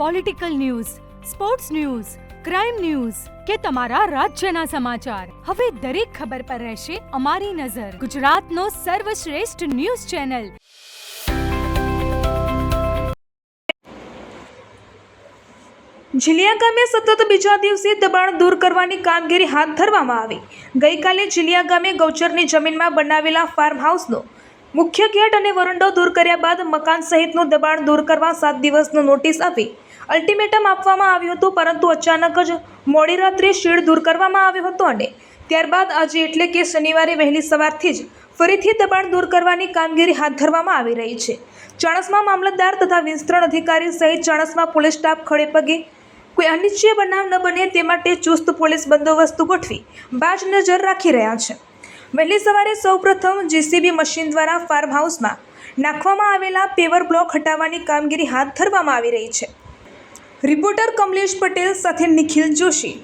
Political news, sports news, crime news કે તમારા રાજ્યના સમાચાર, હવે દરેક ખબર પર રહેશે અમારી નજર. ગુજરાતનો સર્વશ્રેષ્ઠ ન્યૂઝ ચેનલ. જીલિયા ગામે સતત બીજા દિવસે દબાણ દૂર કરવાની કામગીરી હાથ ધરવામાં આવી. ગઈકાલે જીલિયા ગામે ગૌચરની જમીનમાં બનાવેલા ફાર્મ હાઉસનો મુખ્ય ગેટ અને વરંડો દૂર કર્યા બાદ મકાન સહિતનું દબાણ દૂર કરવા 7 દિવસનો નોટિસ આપી અલ્ટિમેટમ આપવામાં આવ્યું હતું, પરંતુ અચાનક જ મોડી રાત્રે શેડ દૂર કરવામાં આવ્યો હતો અને ત્યારબાદ આજે એટલે કે શનિવારે વહેલી સવારથી જ ફરીથી દબાણ દૂર કરવાની કામગીરી હાથ ધરવામાં આવી રહી છે. ચાણસ્મા મામલતદાર તથા વિસ્તરણ અધિકારી સહિત ચાણસ્મા પોલીસ સ્ટાફ ખડે પગે કોઈ અનિચ્છનીય બનાવ ન બને તે માટે ચુસ્ત પોલીસ બંદોબસ્ત ગોઠવી બાજ નજર રાખી રહ્યા છે. વહેલી સવારે સૌપ્રથમ JCB મશીન દ્વારા ફાર્મ હાઉસમાં નાખવામાં આવેલા પેવર બ્લોક હટાવવાની કામગીરી હાથ ધરવામાં આવી રહી છે. રિપોર્ટર કમલેશ પટેલ સાથે નિખિલ જોશી.